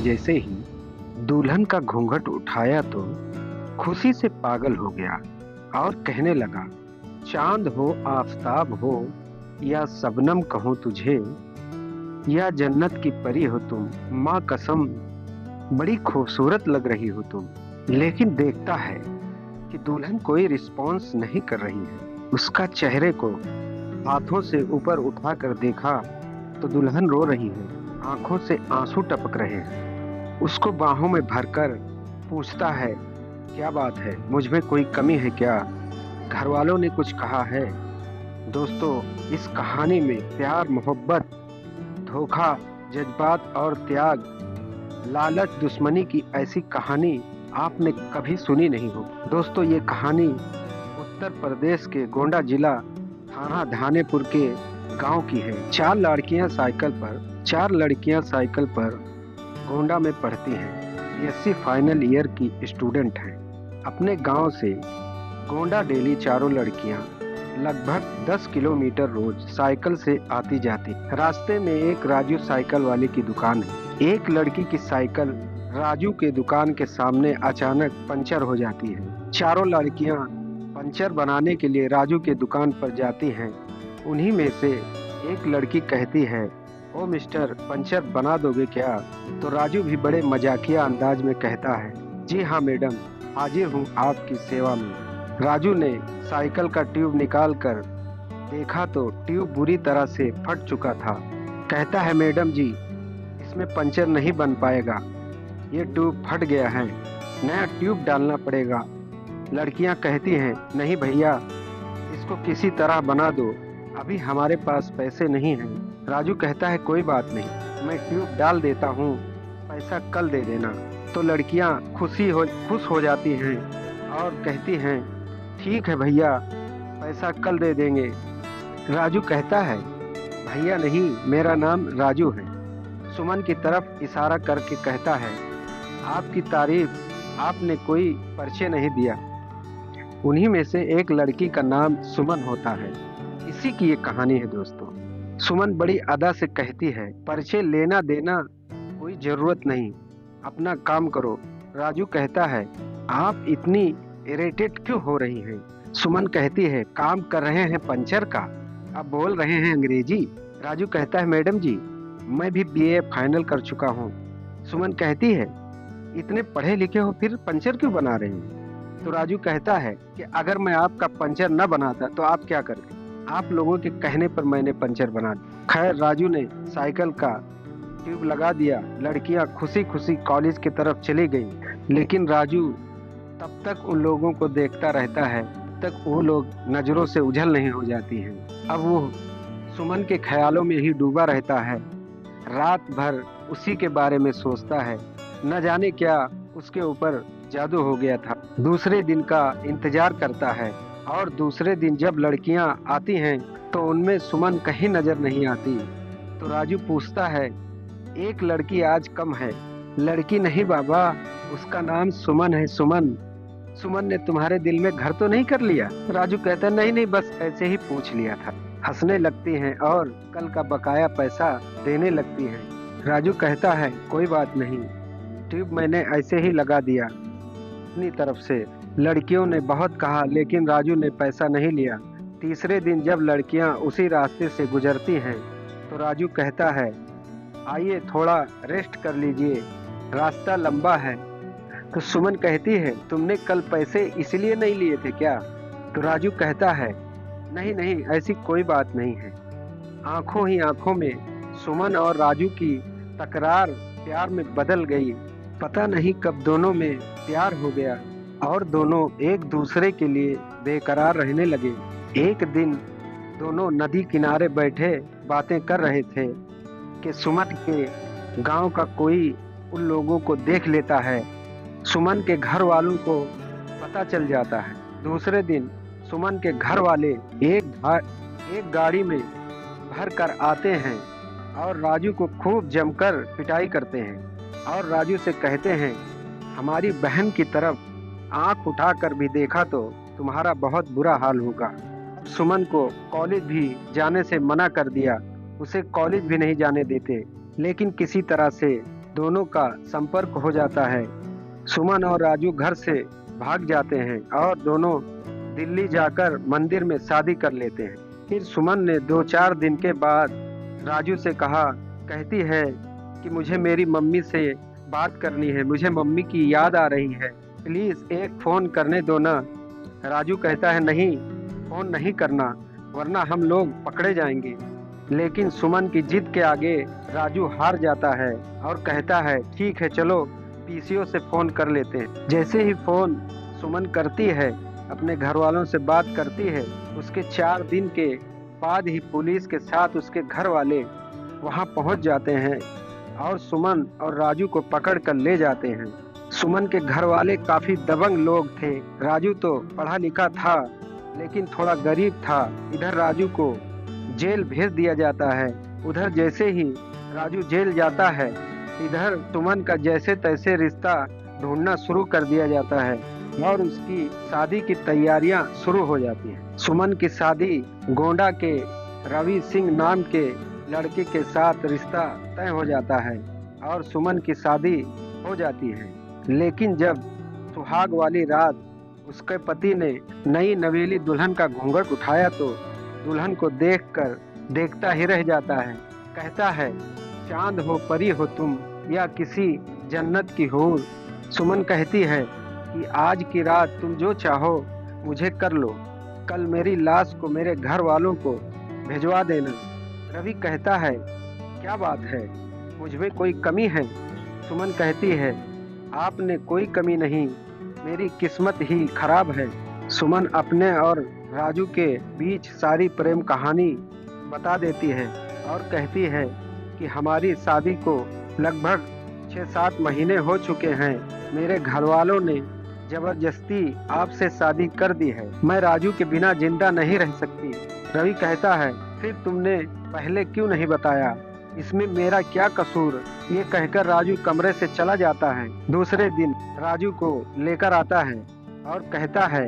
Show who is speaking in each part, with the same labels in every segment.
Speaker 1: जैसे ही दुल्हन का घूंघट उठाया तो खुशी से पागल हो गया और कहने लगा, चांद हो आफताब हो या शबनम कहूँ तुझे, या जन्नत की परी हो तुम, माँ कसम बड़ी खूबसूरत लग रही हो तुम। लेकिन देखता है कि दुल्हन कोई रिस्पॉन्स नहीं कर रही है। उसका चेहरे को हाथों से ऊपर उठाकर देखा तो दुल्हन रो रही है, आंखों से आंसू टपक रहे हैं। उसको बाहों में भरकर पूछता है, क्या बात है, मुझ में कोई कमी है क्या? घर वालों ने कुछ कहा है? दोस्तों, इस कहानी में प्यार, मोहब्बत, धोखा, जज्बात और त्याग, लालच, दुश्मनी की ऐसी कहानी आपने कभी सुनी नहीं हो। दोस्तों, ये कहानी उत्तर प्रदेश के गोंडा जिला थाना धानेपुर के गांव की है। चार लड़कियां साइकिल पर गोंडा में पढ़ती हैं। बीएससी फाइनल ईयर की स्टूडेंट हैं। अपने गांव से गोंडा डेली चारों लड़कियां लगभग 10 किलोमीटर रोज साइकिल से आती जाती। रास्ते में एक राजू साइकिल वाले की दुकान है। एक लड़की की साइकिल राजू के दुकान के सामने अचानक पंचर हो जाती है। चारों लड़कियां पंचर बनाने के लिए राजू के दुकान पर जाती हैं। उन्हीं में से एक लड़की कहती है, ओ मिस्टर, पंचर बना दोगे क्या? तो राजू भी बड़े मजाकिया अंदाज में कहता है, जी हाँ मैडम, हाजिर हूँ आपकी सेवा में। राजू ने साइकिल का ट्यूब निकाल कर देखा तो ट्यूब बुरी तरह से फट चुका था। कहता है, मैडम जी, इसमें पंचर नहीं बन पाएगा, ये ट्यूब फट गया है, नया ट्यूब डालना पड़ेगा। लड़कियां कहती हैं, नहीं भैया, इसको किसी तरह बना दो, अभी हमारे पास पैसे नहीं हैं। राजू कहता है, कोई बात नहीं, मैं ट्यूब डाल देता हूँ, पैसा कल दे देना। तो लड़कियां खुश हो जाती हैं और कहती हैं, ठीक है भैया, पैसा कल दे देंगे। राजू कहता है, भैया नहीं, मेरा नाम राजू है। सुमन की तरफ इशारा करके कहता है, आपकी तारीफ आपने कोई परिचय नहीं दिया। उन्हीं में से एक लड़की का नाम सुमन होता है। इसी की ये कहानी है दोस्तों। सुमन बड़ी अदा से कहती है, परिचय लेना देना कोई जरूरत नहीं, अपना काम करो। राजू कहता है, आप इतनी इरिटेट क्यों हो रही हैं? सुमन कहती है, काम कर रहे हैं पंचर का, अब बोल रहे हैं अंग्रेजी। राजू कहता है, मैडम जी, मैं भी बीए फाइनल कर चुका हूँ। सुमन कहती है, इतने पढ़े लिखे हो फिर पंचर क्यों बना रहे हैं? तो राजू कहता है कि अगर मैं आपका पंचर न बनाता तो आप क्या करते? आप लोगों के कहने पर मैंने पंचर बना दिया। खैर, राजू ने साइकिल का ट्यूब लगा दिया। लड़कियां खुशी खुशी कॉलेज की तरफ चली गई, लेकिन राजू तब तक उन लोगों को देखता रहता है तक वो लोग नजरों से उझल नहीं हो जाती हैं। अब वो सुमन के ख्यालों में ही डूबा रहता है। रात भर उसी के बारे में सोचता है। न जाने क्या उसके ऊपर जादू हो गया था। दूसरे दिन का इंतजार करता है और दूसरे दिन जब लड़कियां आती हैं तो उनमें सुमन कहीं नजर नहीं आती। तो राजू पूछता है, एक लड़की आज कम है। लड़की नहीं बाबा, उसका नाम सुमन है। सुमन ने तुम्हारे दिल में घर तो नहीं कर लिया? राजू कहता है, नहीं नहीं, बस ऐसे ही पूछ लिया था। हंसने लगती हैं और कल का बकाया पैसा देने लगती हैं। राजू कहता है, कोई बात नहीं, ट्यूब मैंने ऐसे ही लगा दिया अपनी तरफ से। लड़कियों ने बहुत कहा, लेकिन राजू ने पैसा नहीं लिया। तीसरे दिन जब लड़कियां उसी रास्ते से गुजरती हैं तो राजू कहता है, आइए थोड़ा रेस्ट कर लीजिए, रास्ता लंबा है। तो सुमन कहती है, तुमने कल पैसे इसलिए नहीं लिए थे क्या? तो राजू कहता है, नहीं नहीं, ऐसी कोई बात नहीं है। आंखों ही आंखों में सुमन और राजू की तकरार प्यार में बदल गई। पता नहीं कब दोनों में प्यार हो गया और दोनों एक दूसरे के लिए बेकरार रहने लगे। एक दिन दोनों नदी किनारे बैठे बातें कर रहे थे कि सुमन के गांव का कोई उन लोगों को देख लेता है। सुमन के घर वालों को पता चल जाता है। दूसरे दिन सुमन के घर वाले एक गाड़ी में भर कर आते हैं और राजू को खूब जमकर पिटाई करते हैं और राजू से कहते हैं, हमारी बहन की तरफ आंख उठाकर भी देखा तो तुम्हारा बहुत बुरा हाल होगा। सुमन को कॉलेज भी जाने से मना कर दिया, उसे कॉलेज भी नहीं जाने देते, लेकिन किसी तरह से दोनों का संपर्क हो जाता है। सुमन और राजू घर से भाग जाते हैं और दोनों दिल्ली जाकर मंदिर में शादी कर लेते हैं। फिर सुमन ने 2-4 दिन के बाद राजू से कहती है कि मुझे मेरी मम्मी से बात करनी है, मुझे मम्मी की याद आ रही है, प्लीज़ एक फ़ोन करने दो ना। राजू कहता है नहीं, फ़ोन नहीं करना वरना हम लोग पकड़े जाएंगे। लेकिन सुमन की जिद के आगे राजू हार जाता है और कहता है ठीक है चलो पीसीओ से फ़ोन कर लेते हैं। जैसे ही फ़ोन सुमन करती है, अपने घर वालों से बात करती है, उसके 4 दिन के बाद ही पुलिस के साथ उसके घर वाले वहां पहुंच जाते हैं और सुमन और राजू को पकड़ कर ले जाते हैं। सुमन के घर वाले काफ़ी दबंग लोग थे। राजू तो पढ़ा लिखा था लेकिन थोड़ा गरीब था। इधर राजू को जेल भेज दिया जाता है। उधर जैसे ही राजू जेल जाता है, इधर सुमन का जैसे तैसे रिश्ता ढूंढना शुरू कर दिया जाता है और उसकी शादी की तैयारियां शुरू हो जाती हैं। सुमन की शादी गोंडा के रवि सिंह नाम के लड़के के साथ रिश्ता तय हो जाता है और सुमन की शादी हो जाती है। लेकिन जब सुहाग वाली रात उसके पति ने नई नवेली दुल्हन का घूंघट उठाया तो दुल्हन को देखकर देखता ही रह जाता है। कहता है चांद हो परी हो तुम या किसी जन्नत की हूर। सुमन कहती है कि आज की रात तुम जो चाहो मुझे कर लो, कल मेरी लाश को मेरे घर वालों को भिजवा देना। रवि कहता है क्या बात है, मुझ में कोई कमी है? सुमन कहती है आपने कोई कमी नहीं, मेरी किस्मत ही खराब है। सुमन अपने और राजू के बीच सारी प्रेम कहानी बता देती है और कहती है कि हमारी शादी को लगभग 6-7 महीने हो चुके हैं। मेरे घर वालों ने जबरदस्ती आपसे शादी कर दी है। मैं राजू के बिना जिंदा नहीं रह सकती। रवि कहता है फिर तुमने पहले क्यों नहीं बताया, इसमें मेरा क्या कसूर? ये कहकर राजू कमरे से चला जाता है। दूसरे दिन राजू को लेकर आता है और कहता है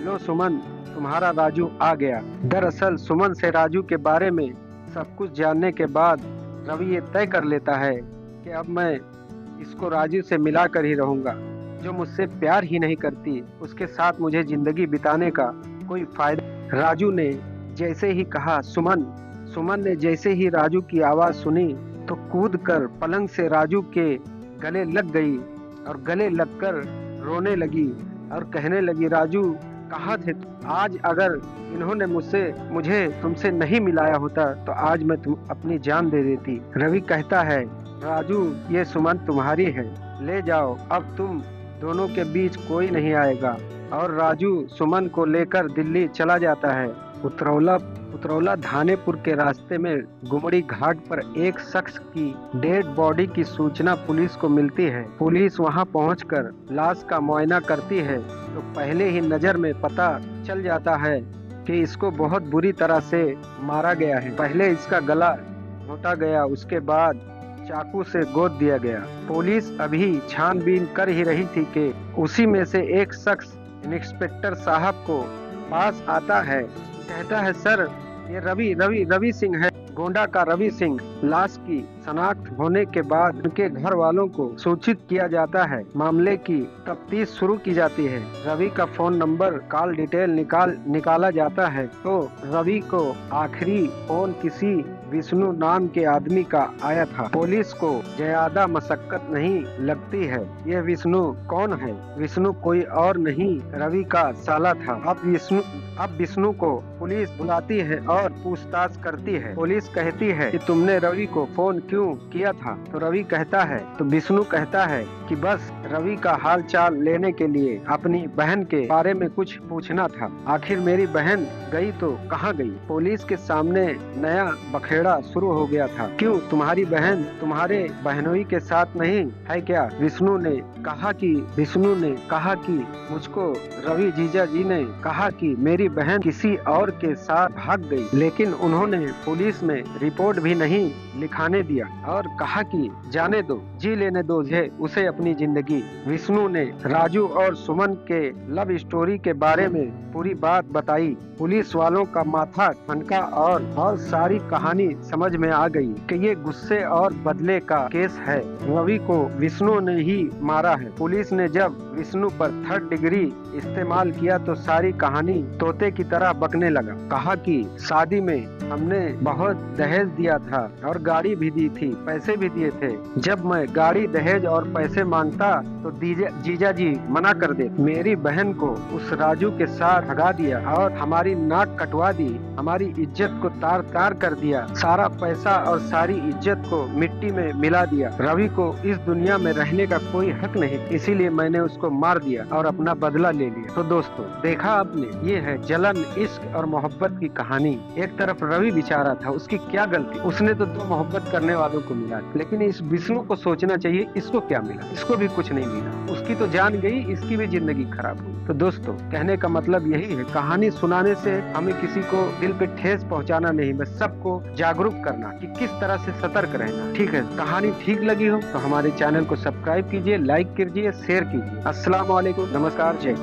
Speaker 1: लो सुमन, तुम्हारा राजू आ गया। दरअसल सुमन से राजू के बारे में सब कुछ जानने के बाद रवि ये तय कर लेता है कि अब मैं इसको राजू से मिला कर ही रहूंगा। जो मुझसे प्यार ही नहीं करती उसके साथ मुझे जिंदगी बिताने का कोई फायदा। राजू ने जैसे ही कहा सुमन ने जैसे ही राजू की आवाज़ सुनी तो कूदकर पलंग से राजू के गले लग गई और गले लगकर रोने लगी और कहने लगी राजू कहाँ थे? आज अगर इन्होंने मुझे तुमसे नहीं मिलाया होता तो आज मैं अपनी जान दे देती। रवि कहता है राजू ये सुमन तुम्हारी है, ले जाओ, अब तुम दोनों के बीच कोई नहीं आएगा। और राजू सुमन को लेकर दिल्ली चला जाता है। उतरौला धानेपुर के रास्ते में गुमड़ी घाट पर एक शख्स की डेड बॉडी की सूचना पुलिस को मिलती है। पुलिस वहां पहुंचकर लाश का मुआयना करती है तो पहले ही नजर में पता चल जाता है कि इसको बहुत बुरी तरह से मारा गया है। पहले इसका गला घोटा गया, उसके बाद चाकू से गोद दिया गया। पुलिस अभी छानबीन कर ही रही थी कि उसी में से एक शख्स इंस्पेक्टर साहब को पास आता है। कहता है सर ये रवि सिंह है, गोंडा का रवि सिंह। लाश की शनाख्त होने के बाद उनके घर वालों को सूचित किया जाता है। मामले की तफ्तीश शुरू की जाती है। रवि का फोन नंबर, कॉल डिटेल निकाला जाता है तो रवि को आखिरी फोन किसी विष्णु नाम के आदमी का आया था। पुलिस को ज्यादा मशक्कत नहीं लगती है। यह विष्णु कौन है? विष्णु कोई और नहीं रवि का साला था। अब विष्णु को पुलिस बुलाती है और पूछताछ करती है। पुलिस कहती है कि तुमने रवि को फोन क्यों किया था? तो रवि कहता है, तो विष्णु कहता है कि बस रवि का हाल चाल लेने के लिए, अपनी बहन के बारे में कुछ पूछना था। आखिर मेरी बहन गई तो कहाँ गई? पुलिस के सामने नया बखेड़ा शुरू हो गया था। क्यों तुम्हारी बहन तुम्हारे बहनोई के साथ नहीं है क्या? विष्णु ने कहा कि मुझको रवि जीजा जी ने कहा कि मेरी बहन किसी और के साथ भाग गई। दी, लेकिन उन्होंने पुलिस में रिपोर्ट भी नहीं लिखाने दिया और कहा कि जाने दो, जी लेने दो उसे अपनी जिंदगी। विष्णु ने राजू और सुमन के लव स्टोरी के बारे में पूरी बात बताई। पुलिस वालों का माथा ठनका और सारी कहानी समझ में आ गई कि ये गुस्से और बदले का केस है। रवि को विष्णु ने ही मारा है। पुलिस ने जब विष्णु पर 3rd डिग्री इस्तेमाल किया तो सारी कहानी तोते की तरह बकने लगा। कहा कि शादी में हमने बहुत दहेज दिया था और गाड़ी भी दी थी, पैसे भी दिए थे। जब मैं गाड़ी, दहेज और पैसे मांगता तो जीजा जी मना कर देते। मेरी बहन को उस राजू के साथ भगा दिया और हमारी नाक कटवा दी, हमारी इज्जत को तार तार कर दिया, सारा पैसा और सारी इज्जत को मिट्टी में मिला दिया। रवि को इस दुनिया में रहने का कोई हक नहीं, इसीलिए मैंने उसको मार दिया और अपना बदला ले लिया। तो दोस्तों, देखा आपने, ये है जलन, इश्क और मोहब्बत की कहानी। एक तरफ रवि बेचारा था, उसकी क्या गलती, उसने तो 2 मोहब्बत करने वालों को मिला, लेकिन इस विष्णु को सोचना चाहिए इसको क्या मिला, इसको भी कुछ नहीं मिला। उसकी तो जान गई, इसकी भी जिंदगी खराब हुई। तो दोस्तों, कहने का मतलब यही है, कहानी सुनाने से हमें किसी को दिल पे ठेस पहुंचाना नहीं, बस सबको जागरूक करना कि किस तरह से सतर्क रहना। ठीक है, कहानी ठीक लगी हो तो हमारे चैनल को सब्सक्राइब कीजिए, लाइक कीजिए, शेयर कीजिए। अस्सलाम वालेकुम, नमस्कार, जय हिंद।